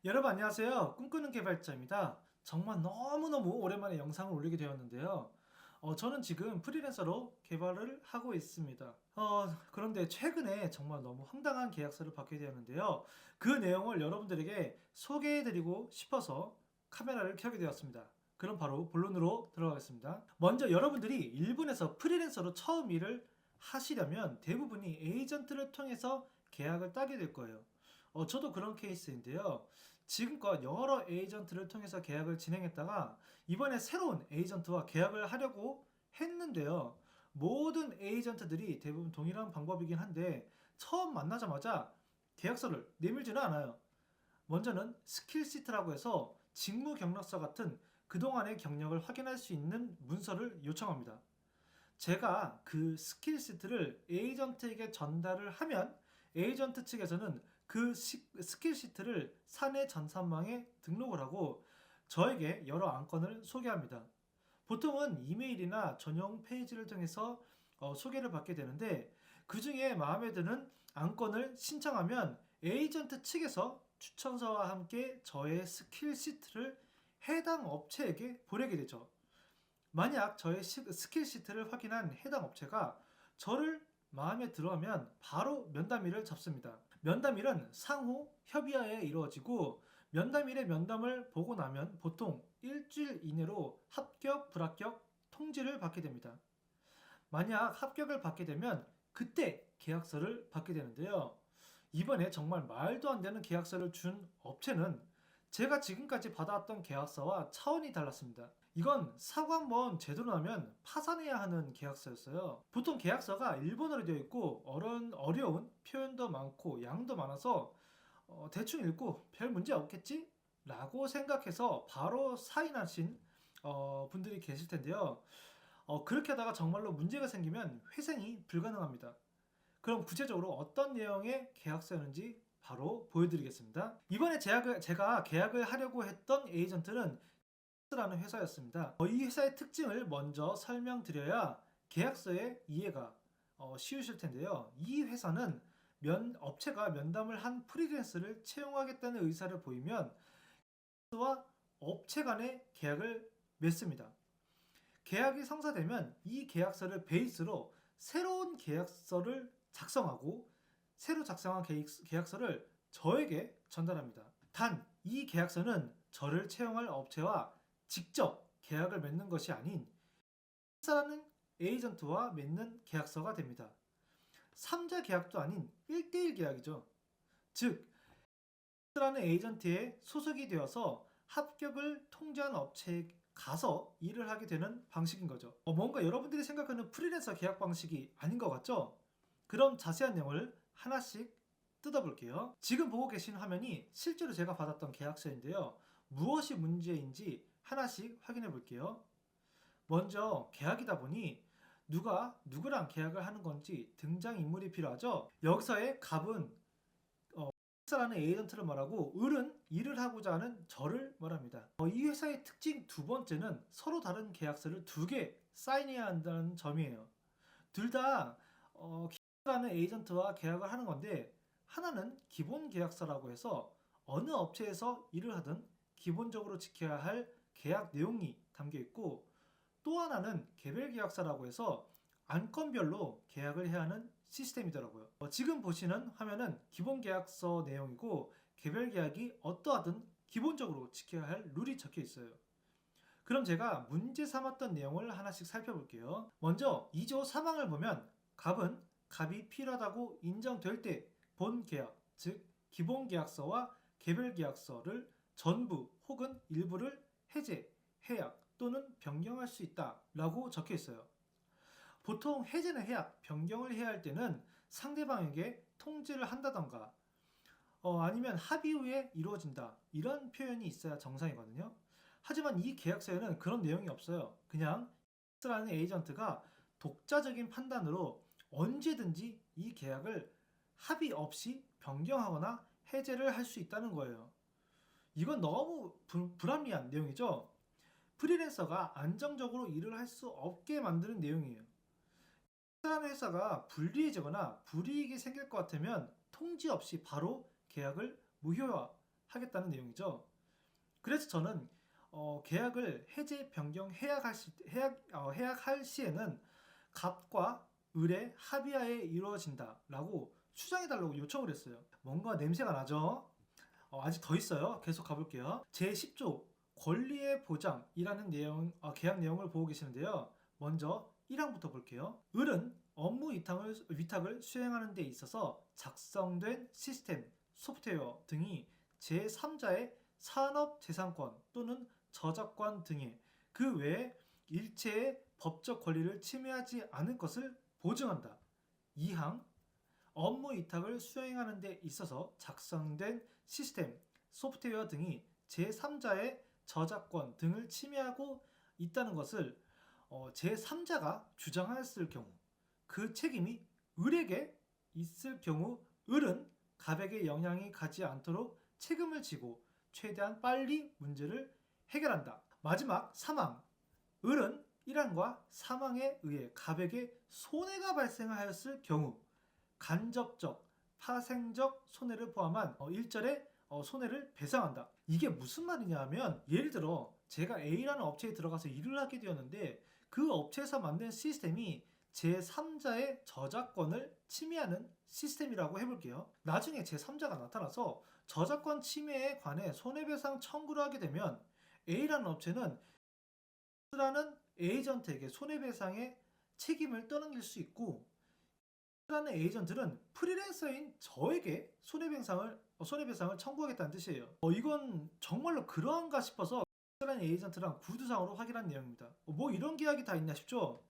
여러분 안녕하세요. 꿈꾸는 개발자입니다. 정말 너무너무 오랜만에 영상을 올리게 되었는데요. 저는 지금 프리랜서로 개발을 하고 있습니다. 그런데 최근에 정말 너무 황당한 계약서를 받게 되었는데요. 그 내용을 여러분들에게 소개해드리고 싶어서 카메라를 켜게 되었습니다. 그럼 바로 본론으로 들어가겠습니다. 먼저 여러분들이 일본에서 프리랜서로 처음 일을 하시려면 대부분이 에이전트를 통해서 계약을 따게 될 거예요. 저도 그런 케이스인데요. 지금껏 여러 에이전트를 통해서 계약을 진행했다가 이번에 새로운 에이전트와 계약을 하려고 했는데요. 모든 에이전트들이 대부분 동일한 방법이긴 한데 처음 만나자마자 계약서를 내밀지는 않아요. 먼저는 스킬 시트라고 해서 직무 경력서 같은 그동안의 경력을 확인할 수 있는 문서를 요청합니다. 제가 그 스킬 시트를 에이전트에게 전달을 하면 에이전트 측에서는 그 스킬 시트를 사내 전산망에 등록을 하고 저에게 여러 안건을 소개합니다. 보통은 이메일이나 전용 페이지를 통해서 소개를 받게 되는데 그 중에 마음에 드는 안건을 신청하면 에이전트 측에서 추천서와 함께 저의 스킬 시트를 해당 업체에게 보내게 되죠. 만약 저의 스킬 시트를 확인한 해당 업체가 저를 마음에 들어하면 바로 면담일을 잡습니다. 면담일은 상호 협의하에 이루어지고 면담일의 면담을 보고 나면 보통 일주일 이내로 합격, 불합격 통지를 받게 됩니다. 만약 합격을 받게 되면 그때 계약서를 받게 되는데요. 이번에 정말 말도 안 되는 계약서를 준 업체는 제가 지금까지 받아왔던 계약서와 차원이 달랐습니다. 이건 사고 한번 제대로 나면 파산해야 하는 계약서였어요. 보통 계약서가 일본어로 되어 있고 어려운 표현도 많고 양도 많아서 대충 읽고 별 문제 없겠지? 라고 생각해서 바로 사인하신 분들이 계실 텐데요. 그렇게 하다가 정말로 문제가 생기면 회생이 불가능합니다. 그럼 구체적으로 어떤 내용의 계약서였는지 바로 보여드리겠습니다. 이번에 제가 계약을 하려고 했던 에이전트는 라는 회사였습니다. 이 회사의 특징을 먼저 설명드려야 계약서의 이해가 쉬우실 텐데요. 이 회사는 업체가 면담을 한 프리랜서를 채용하겠다는 의사를 보이면 와 업체 간의 계약을 맺습니다. 계약이 성사되면 이 계약서를 베이스로 새로운 계약서를 작성하고 새로 작성한 계약서를 저에게 전달합니다. 단, 이 계약서는 저를 채용할 업체와 직접 계약을 맺는 것이 아닌 사라는 에이전트와 맺는 계약서가 됩니다. 3자 계약도 아닌 1대1 계약이죠. 즉, 라는 에이전트에 소속이 되어서 합격을 통지한 업체에 가서 일을 하게 되는 방식인 거죠. 뭔가 여러분들이 생각하는 프리랜서 계약 방식이 아닌 것 같죠? 그럼 자세한 내용을 하나씩 뜯어볼게요. 지금 보고 계신 화면이 실제로 제가 받았던 계약서인데요. 무엇이 문제인지 하나씩 확인해 볼게요. 먼저 계약이다 보니 누가 누구랑 계약을 하는 건지 등장인물이 필요하죠. 여기서의 갑은 라는 에이전트를 말하고 을은 일을 하고자 하는 저를 말합니다. 이 회사의 특징 두 번째는 서로 다른 계약서를 두 개 사인해야 한다는 점이에요. 둘다 라는 에이전트와 계약을 하는 건데 하나는 기본 계약서라고 해서 어느 업체에서 일을 하든 기본적으로 지켜야 할 계약 내용이 담겨 있고 또 하나는 개별 계약서라고 해서 안건별로 계약을 해야 하는 시스템이더라고요. 지금 보시는 화면은 기본 계약서 내용이고 개별 계약이 어떠하든 기본적으로 지켜야 할 룰이 적혀 있어요. 그럼 제가 문제 삼았던 내용을 하나씩 살펴볼게요. 먼저 2조 3항을 보면 갑이 필요하다고 인정될 때 본 계약, 즉 기본 계약서와 개별 계약서를 전부 혹은 일부를 해제, 해약 또는 변경할 수 있다라고 적혀 있어요. 보통 해제나 해약, 변경을 해야 할 때는 상대방에게 통지를 한다던가 아니면 합의 후에 이루어진다 이런 표현이 있어야 정상이거든요. 하지만 이 계약서에는 그런 내용이 없어요. 그냥 라는 에이전트가 독자적인 판단으로 언제든지 이 계약을 합의 없이 변경하거나 해제를 할 수 있다는 거예요. 이건 너무 불합리한 내용이죠. 프리랜서가 안정적으로 일을 할 수 없게 만드는 내용이에요. 다른 회사가 불리해지거나 불이익이 생길 것 같으면 통지 없이 바로 계약을 무효화 하겠다는 내용이죠. 그래서 저는 계약을 해제 변경 해약할 시에는 갑과 을의 합의하에 이루어진다라고 수정해달라고 요청을 했어요. 뭔가 냄새가 나죠? 아직 더 있어요. 계속 가볼게요. 제10조 권리의 보장이라는 계약 내용을 보고 계시는데요. 먼저 1항부터 볼게요. 을은 업무 위탁을 수행하는 데 있어서 작성된 시스템, 소프트웨어 등이 제3자의 산업재산권 또는 저작권 등의 그 외에 일체의 법적 권리를 침해하지 않을 것을 보증한다. 2항 업무 위탁을 수행하는 데 있어서 작성된 시스템, 소프트웨어 등이 제3자의 저작권 등을 침해하고 있다는 것을 제3자가 주장하였을 경우 그 책임이 을에게 있을 경우 을은 갑에게 영향이 가지 않도록 책임을 지고 최대한 빨리 문제를 해결한다. 마지막 3항 을은 1항과 3항에 의해 갑에게 손해가 발생하였을 경우 간접적, 파생적 손해를 포함한 일절의 손해를 배상한다. 이게 무슨 말이냐 하면 예를 들어 제가 A라는 업체에 들어가서 일을 하게 되었는데 그 업체에서 만든 시스템이 제3자의 저작권을 침해하는 시스템이라고 해볼게요. 나중에 제3자가 나타나서 저작권 침해에 관해 손해배상 청구를 하게 되면 A라는 업체는 X라는 에이전트에게 손해배상의 책임을 떠넘길 수 있고 라는 에이전트는 프리랜서인 저에게 손해배상을 청구하겠다는 뜻이에요. 이건 정말로 그러한가 싶어서 라는 에이전트랑 구두상으로 확인한 내용입니다. 뭐 이런 계약이 다 있나 싶죠?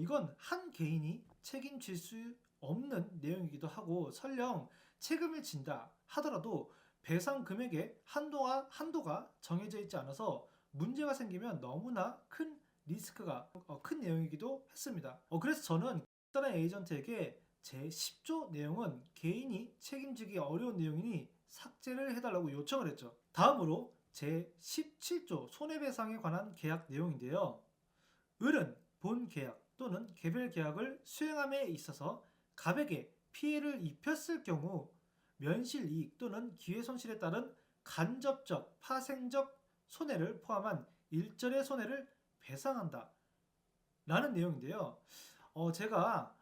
이건 한 개인이 책임질 수 없는 내용이기도 하고 설령 책임을 진다 하더라도 배상 금액의 한도가 정해져 있지 않아서 문제가 생기면 너무나 큰 리스크가 큰 내용이기도 했습니다. 그래서 저는 다른 에이전트에게 제10조 내용은 개인이 책임지기 어려운 내용이니 삭제를 해달라고 요청을 했죠. 다음으로 제17조 손해배상에 관한 계약 내용인데요. 을은 본 계약 또는 개별 계약을 수행함에 있어서 갑에게 피해를 입혔을 경우 면실이익 또는 기회손실에 따른 간접적, 파생적 손해를 포함한 일절의 손해를 배상한다 라는 내용인데요. 제가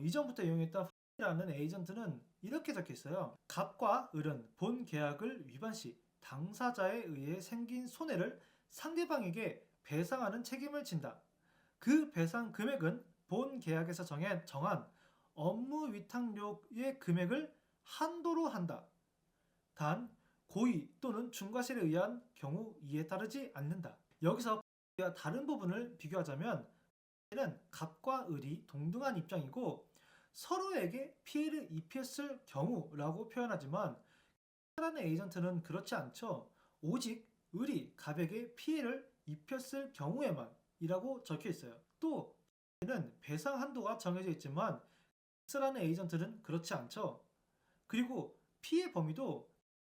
이전부터 이용했던 라는 에이전트는 이렇게 적혀 있어요. 갑과 을은 본 계약을 위반 시 당사자에 의해 생긴 손해를 상대방에게 배상하는 책임을 진다. 그 배상 금액은 본 계약에서 정한 업무 위탁료의 금액을 한도로 한다. 단 고의 또는 중과실에 의한 경우 이에 따르지 않는다. 여기서 다른 부분을 비교하자면 는 갑과 을이 동등한 입장이고 서로에게 피해를 입혔을 경우라고 표현하지만 라는 에이전트는 그렇지 않죠. 오직 을이 갑에게 피해를 입혔을 경우에만 이라고 적혀 있어요. 또 는 배상 한도가 정해져 있지만 X라는 에이전트는 그렇지 않죠. 그리고 피해 범위도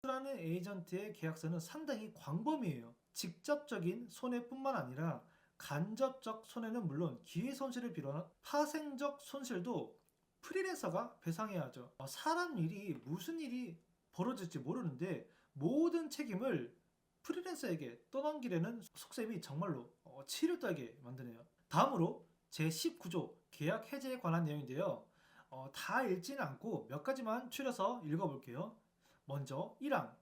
X라는 에이전트의 계약서는 상당히 광범위해요. 직접적인 손해뿐만 아니라 간접적 손해는 물론 기회 손실을 비롯한 파생적 손실도 프리랜서가 배상해야 하죠. 사람 일이 무슨 일이 벌어질지 모르는데 모든 책임을 프리랜서에게 떠넘기려는 속셈이 정말로 치를 떨게 만드네요. 다음으로 제19조 계약 해제에 관한 내용인데요. 다 읽지는 않고 몇 가지만 추려서 읽어볼게요. 먼저 1항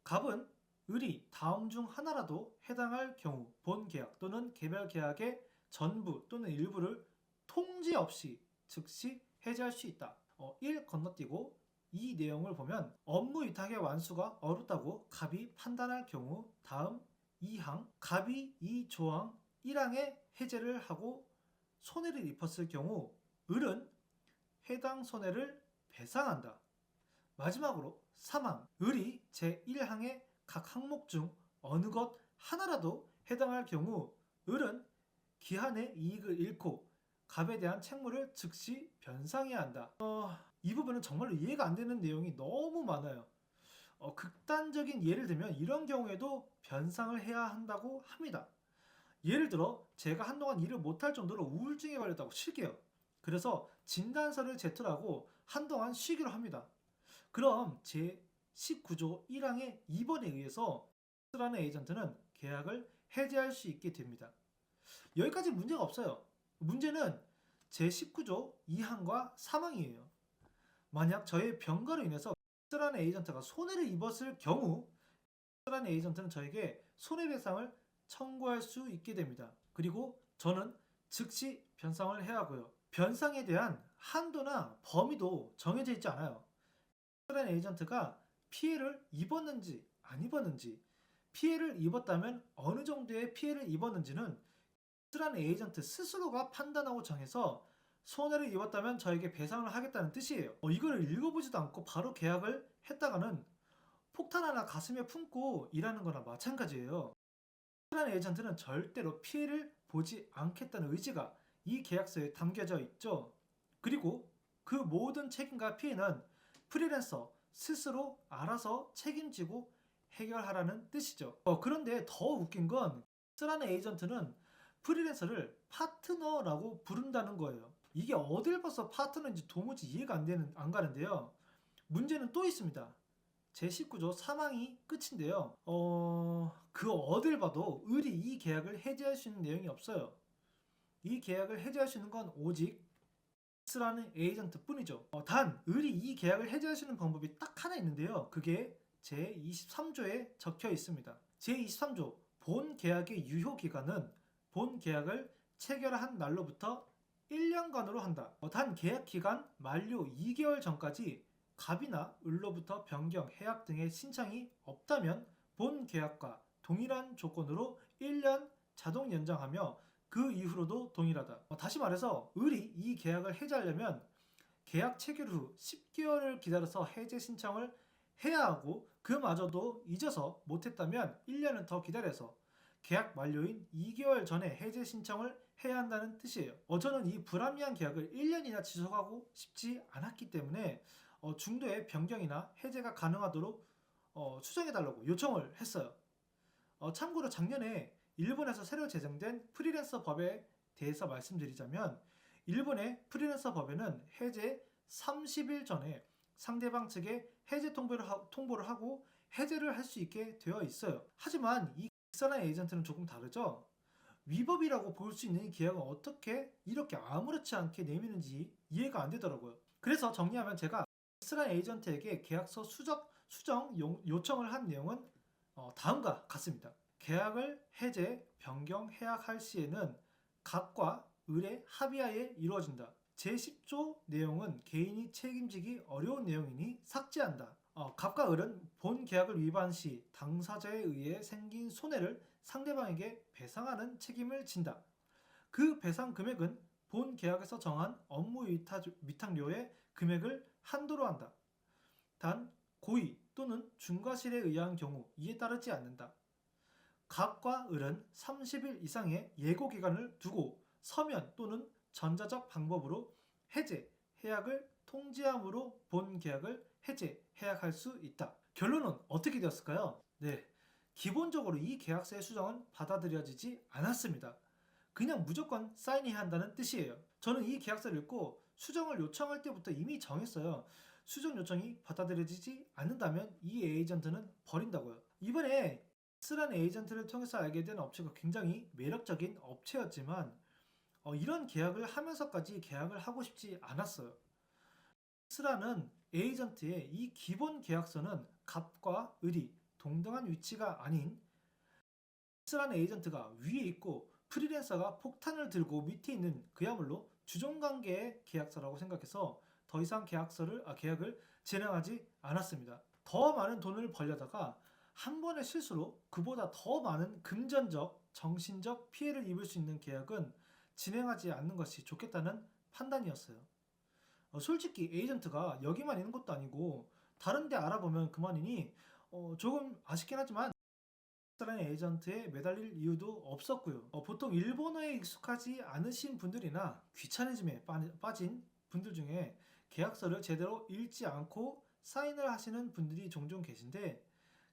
갑은 을이 다음 중 하나라도 해당할 경우 본 계약 또는 개별 계약의 전부 또는 일부를 통지 없이 즉시 해제할 수 있다. 1 건너뛰고 이 내용을 보면 업무 위탁의 완수가 어렵다고 갑이 판단할 경우 다음 2항 갑이 이 조항 1항에 해제를 하고 손해를 입었을 경우 을은 해당 손해를 배상한다. 마지막으로 3항 을이 제1항의 각 항목 중 어느 것 하나라도 해당할 경우 을은 기한의 이익을 잃고 갑에 대한 책무를 즉시 변상해야 한다. 이 부분은 정말로 이해가 안 되는 내용이 너무 많아요. 극단적인 예를 들면 이런 경우에도 변상을 해야 한다고 합니다. 예를 들어 제가 한동안 일을 못할 정도로 우울증에 걸렸다고 칠게요. 그래서 진단서를 제출하고 한동안 쉬기로 합니다. 그럼 제 19조 1항의 2번에 의해서 X라는 에이전트는 계약을 해지할 수 있게 됩니다. 여기까지 문제가 없어요. 문제는 제19조 2항과 3항이에요. 만약 저의 병가로 인해서 X라는 에이전트가 손해를 입었을 경우 X라는 에이전트는 저에게 손해배상을 청구할 수 있게 됩니다. 그리고 저는 즉시 변상을 해야 하고요. 변상에 대한 한도나 범위도 정해져 있지 않아요. X라는 에이전트가 피해를 입었는지 안 입었는지, 피해를 입었다면 어느 정도의 피해를 입었는지는 X라는 에이전트 스스로가 판단하고 정해서 손해를 입었다면 저에게 배상을 하겠다는 뜻이에요. 이거를 읽어보지도 않고 바로 계약을 했다가는 폭탄 하나 가슴에 품고 일하는 거나 마찬가지예요. X라는 에이전트는 절대로 피해를 보지 않겠다는 의지가 이 계약서에 담겨져 있죠. 그리고 그 모든 책임과 피해는 프리랜서 스스로 알아서 책임지고 해결하라는 뜻이죠. 그런데 더 웃긴 건 X라는 에이전트는 프리랜서를 파트너라고 부른다는 거예요. 이게 어딜 봐서 파트너인지 도무지 이해가 안 가는데요. 문제는 또 있습니다. 제19조 3항이 끝인데요. 그 어딜 봐도 을이 이 계약을 해지할 수 있는 내용이 없어요. 이 계약을 해지할 수 있는 건 오직 X라는 에이전트 뿐이죠. 단 을이 이 계약을 해지할 수 있는 방법이 딱 하나 있는데요. 그게 제23조에 적혀 있습니다. 제23조 본 계약의 유효 기간은 본 계약을 체결한 날로부터 1년간으로 한다. 단 계약 기간 만료 2개월 전까지 갑이나 을로부터 변경, 해약 등의 신청이 없다면 본 계약과 동일한 조건으로 1년 자동 연장하며 그 이후로도 동일하다. 다시 말해서 을이 이 계약을 해지하려면 계약 체결 후 10개월을 기다려서 해제 신청을 해야 하고 그마저도 잊어서 못했다면 1년을 더 기다려서 계약 만료인 2개월 전에 해제 신청을 해야 한다는 뜻이에요. 저는 이 불합리한 계약을 1년이나 지속하고 싶지 않았기 때문에 중도의 변경이나 해제가 가능하도록 수정해달라고 요청을 했어요. 참고로 작년에 일본에서 새로 제정된 프리랜서 법에 대해서 말씀드리자면 일본의 프리랜서 법에는 해제 30일 전에 상대방 측에 해제 통보를 하고 해제를 할 수 있게 되어 있어요. 하지만 이 X라는 에이전트는 조금 다르죠. 위법이라고 볼 수 있는 이 계약은 어떻게 이렇게 아무렇지 않게 내미는지 이해가 안 되더라고요. 그래서 정리하면 제가 X라는 에이전트에게 계약서 수정 요청을 한 내용은 다음과 같습니다. 계약을 해제, 변경, 해약할 시에는 갑과 을의 합의하에 이루어진다. 제10조 내용은 개인이 책임지기 어려운 내용이니 삭제한다. 갑과 을은 본 계약을 위반 시 당사자에 의해 생긴 손해를 상대방에게 배상하는 책임을 진다. 그 배상 금액은 본 계약에서 정한 업무 위탁료의 금액을 한도로 한다. 단 고의 또는 중과실에 의한 경우 이에 따르지 않는다. 갑과 을은 30일 이상의 예고 기간을 두고 서면 또는 전자적 방법으로 해제, 해약을 통지함으로 본 계약을 해제, 해약할 수 있다. 결론은 어떻게 되었을까요? 네, 기본적으로 이 계약서의 수정은 받아들여지지 않았습니다. 그냥 무조건 사인해야 한다는 뜻이에요. 저는 이 계약서를 읽고 수정을 요청할 때부터 이미 정했어요. 수정 요청이 받아들여지지 않는다면 이 에이전트는 버린다고요. 이번에 X라는 에이전트를 통해서 알게 된 업체가 굉장히 매력적인 업체였지만 이런 계약을 하면서까지 계약을 하고 싶지 않았어요. X라는 에이전트의 이 기본 계약서는 갑과 을이 동등한 위치가 아닌 X라는 에이전트가 위에 있고 프리랜서가 폭탄을 들고 밑에 있는 그야말로 주종관계의 계약서라고 생각해서 더 이상 계약을 진행하지 않았습니다. 더 많은 돈을 벌려다가 한 번의 실수로 그보다 더 많은 금전적, 정신적 피해를 입을 수 있는 계약은 진행하지 않는 것이 좋겠다는 판단이었어요. 솔직히 에이전트가 여기만 있는 것도 아니고 다른 데 알아보면 그만이니 조금 아쉽긴 하지만 X라는 에이전트에 매달릴 이유도 없었고요. 보통 일본어에 익숙하지 않으신 분들이나 귀차니즘에 빠진 분들 중에 계약서를 제대로 읽지 않고 사인을 하시는 분들이 종종 계신데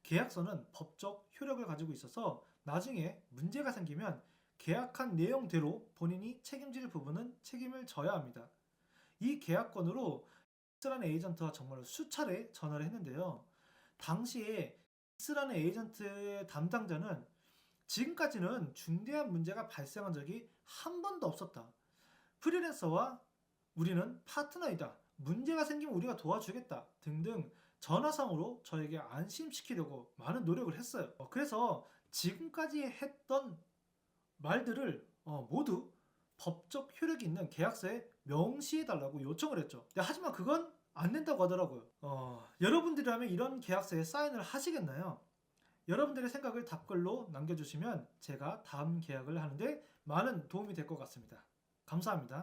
계약서는 법적 효력을 가지고 있어서 나중에 문제가 생기면 계약한 내용대로 본인이 책임질 부분은 책임을 져야 합니다. 이 계약건으로 X라는 에이전트와 정말 수차례 전화를 했는데요. 당시에 X라는 에이전트의 담당자는 지금까지는 중대한 문제가 발생한 적이 한 번도 없었다. 프리랜서와 우리는 파트너이다. 문제가 생기면 우리가 도와주겠다. 등등 전화상으로 저에게 안심시키려고 많은 노력을 했어요. 그래서 지금까지 했던 말들을 모두 법적 효력이 있는 계약서에 명시해달라고 요청을 했죠. 하지만 그건 안 된다고 하더라고요. 여러분들이라면 이런 계약서에 사인을 하시겠나요? 여러분들의 생각을 답글로 남겨주시면 제가 다음 계약을 하는데 많은 도움이 될 것 같습니다. 감사합니다.